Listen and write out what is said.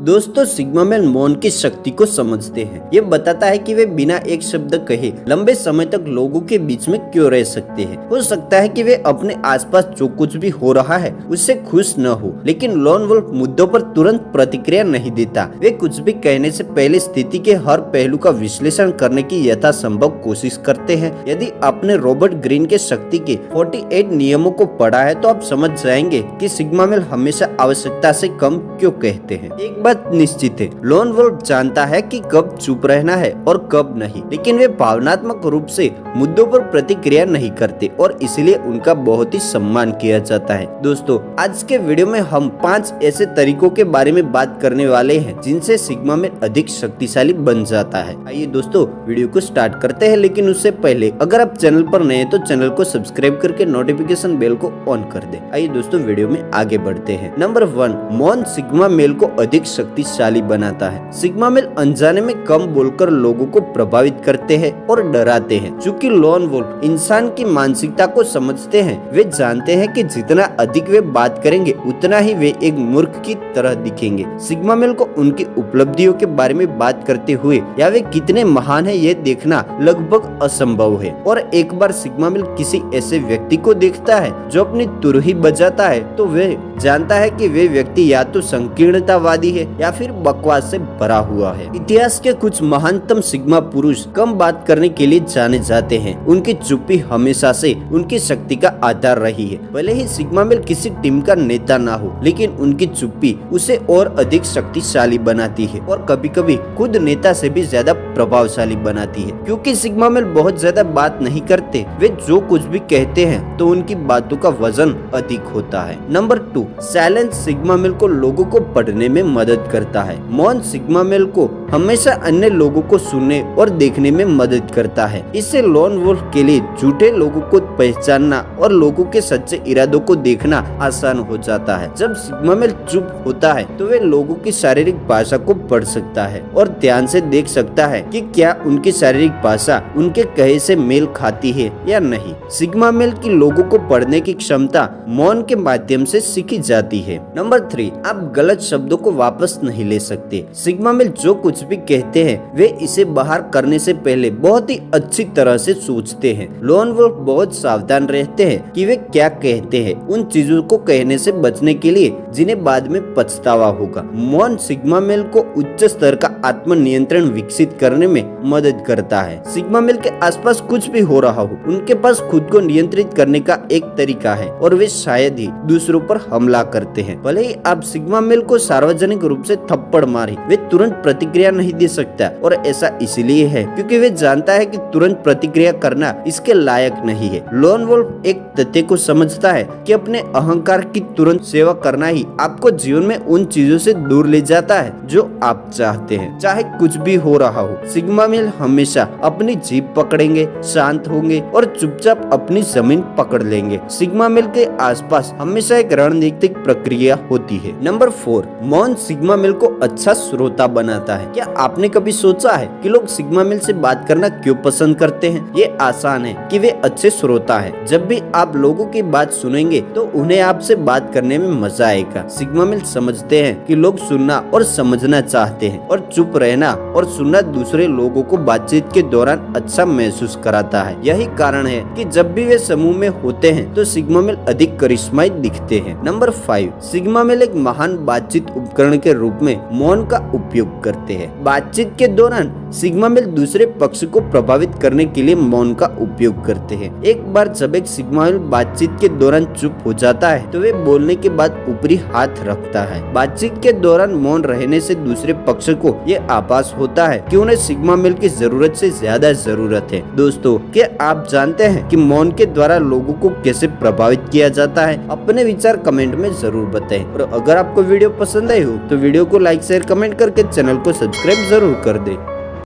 दोस्तों sigma male मौन की शक्ति को समझते हैं। ये बताता है कि वे बिना एक शब्द कहे लंबे समय तक लोगों के बीच में क्यों रह सकते हैं। हो सकता है कि वे अपने आसपास जो कुछ भी हो रहा है उससे खुश न हो, लेकिन लोन वुल्फ मुद्दों पर तुरंत प्रतिक्रिया नहीं देता। वे कुछ भी कहने से पहले स्थिति के हर पहलू का विश्लेषण करने की यथासंभव कोशिश करते हैं। यदि आपने रॉबर्ट ग्रीन के शक्ति के 48 नियमों को पढ़ा है तो आप समझ जाएंगे कि सिग्मा मेल हमेशा आवश्यकता से कम क्यों कहते हैं। एक बात निश्चित है, लोन वुल्फ जानता है कि कब चुप रहना है और कब नहीं, लेकिन वे भावनात्मक रूप से मुद्दों पर प्रतिक्रिया नहीं करते और इसलिए उनका बहुत ही सम्मान किया जाता है। दोस्तों आज के वीडियो में हम 5 ऐसे तरीकों के बारे में बात करने वाले हैं जिनसे सिग्मा मेल अधिक शक्तिशाली बन जाता है। आइए दोस्तों वीडियो को स्टार्ट करते हैं, लेकिन उससे पहले अगर आप चैनल पर नए हैं तो चैनल को सब्सक्राइब करके नोटिफिकेशन बेल को ऑन कर दे। आइए दोस्तों वीडियो में आगे बढ़ते हैं। नंबर 1, मौन सिग्मा मेल को अधिक शक्तिशाली बनाता है। सिग्मा मेल अनजाने में कम बोलकर लोगों को प्रभावित करते हैं और डराते हैं। चूंकि लोन वुल्फ इंसान की मानसिकता को समझते हैं, वे जानते हैं कि जितना अधिक वे बात करेंगे उतना ही वे एक मूर्ख की तरह दिखेंगे। सिग्मा मेल को उनकी उपलब्धियों के बारे में बात करते हुए या वे कितने महान है ये देखना लगभग असंभव है। और एक बार सिग्मा मेल किसी ऐसे व्यक्ति को देखता है जो अपनी तुरही बजाता है तो वे जानता है कि वे व्यक्ति या तो संकीर्णतावादी है या फिर बकवास से भरा हुआ है। इतिहास के कुछ महानतम सिग्मा पुरुष कम बात करने के लिए जाने जाते हैं। उनकी चुप्पी हमेशा से उनकी शक्ति का आधार रही है। भले ही सिग्मा मेल किसी टीम का नेता ना हो, लेकिन उनकी चुप्पी उसे और अधिक शक्तिशाली बनाती है और कभी-कभी खुद नेता से भी ज्यादा प्रभावशाली बनाती है। क्योंकि सिग्मा मेल बहुत ज्यादा बात नहीं करते, वे जो कुछ भी कहते हैं तो उनकी बातों का वजन अधिक होता है। नंबर 2, साइलेंस सिग्मा मेल को लोगों को पढ़ने में मदद करता है। मौन सिग्मा मेल को हमेशा अन्य लोगों को सुनने और देखने में मदद करता है। इससे लोन वुल्फ के लिए झूठे लोगों को पहचानना और लोगों के सच्चे इरादों को देखना आसान हो जाता है। जब सिग्मा मेल चुप होता है तो वे लोगों की शारीरिक भाषा को पढ़ सकता है और ध्यान से देख सकता है कि क्या उनकी शारीरिक भाषा उनके कहे से मेल खाती है या नहीं। सिग्मा मेल की लोगों को पढ़ने की क्षमता मौन के माध्यम से सीखी जाती है। नंबर 3, आप गलत शब्दों को वापस नहीं ले सकते। सिग्मा मेल जो कुछ भी कहते हैं वे इसे बाहर करने से पहले बहुत ही अच्छी तरह से सोचते हैं। लोन वुल्फ बहुत सावधान रहते हैं कि वे क्या कहते हैं, उन चीजों को कहने से बचने के लिए जिन्हें बाद में पछतावा होगा। मौन सिग्मा मेल को उच्च स्तर का आत्म नियंत्रण विकसित करने में मदद करता है। सिग्मा मेल के आसपास कुछ भी हो रहा हो, उनके पास खुद को नियंत्रित करने का एक तरीका है और वे शायद ही दूसरों पर हमला करते हैं। भले ही आप सिग्मा मेल को सार्वजनिक रूप से थप्पड़ मारे, वे तुरंत प्रतिक्रिया नहीं दे सकता और ऐसा इसलिए है क्योंकि वे जानता है कि तुरंत प्रतिक्रिया करना इसके लायक नहीं है। लोन वुल्फ एक तथ्य को समझता है कि अपने अहंकार की तुरंत सेवा करना ही आपको जीवन में उन चीजों से दूर ले जाता है जो आप चाहते हैं, चाहे कुछ भी हो रहा हो। सिग्मा मेल हमेशा अपनी जीभ पकड़ेंगे, शांत होंगे और चुपचाप अपनी जमीन पकड़ लेंगे। सिग्मा मेल के आसपास हमेशा एक रणनीतिक प्रक्रिया होती है। नंबर 4, मौन सिग्मा मेल को अच्छा श्रोता बनाता है। क्या आपने कभी सोचा है कि लोग सिग्मा मेल से बात करना क्यों पसंद करते हैं? ये आसान है कि वे अच्छे श्रोता हैं। जब भी आप लोगों की बात सुनेंगे तो उन्हें आपसे बात करने में मजा आएगा। सिग्मा मेल समझते हैं कि लोग सुनना और समझना चाहते हैं और चुप रहना और सुनना दूसरे लोगों को बातचीत के दौरान अच्छा महसूस कराता है। यही कारण है कि जब भी वे समूह में होते हैं तो सिग्मा मेल अधिक करिश्माई दिखते हैं। नंबर 5, सिग्मा मेल एक महान बातचीत उपकरण के रूप में मौन का उपयोग करते हैं। बातचीत के दौरान सिग्मा मेल दूसरे पक्ष को प्रभावित करने के लिए मौन का उपयोग करते हैं। एक बार जब एक सिग्मा मेल बातचीत के दौरान चुप हो जाता है तो वे बोलने के बाद ऊपरी हाथ रखता है। बातचीत के दौरान मौन रहने से दूसरे पक्ष को ये आभास होता है कि उन्हें सिग्मा मेल की जरूरत से ज्यादा जरूरत है। दोस्तों क्या आप जानते हैं कि मौन के द्वारा लोगों को कैसे प्रभावित किया जाता है? अपने विचार कमेंट में जरूर बताएं और अगर आपको वीडियो पसंद आई हो तो वीडियो को लाइक शेयर कमेंट करके चैनल को सब्सक्राइब जरूर कर दे।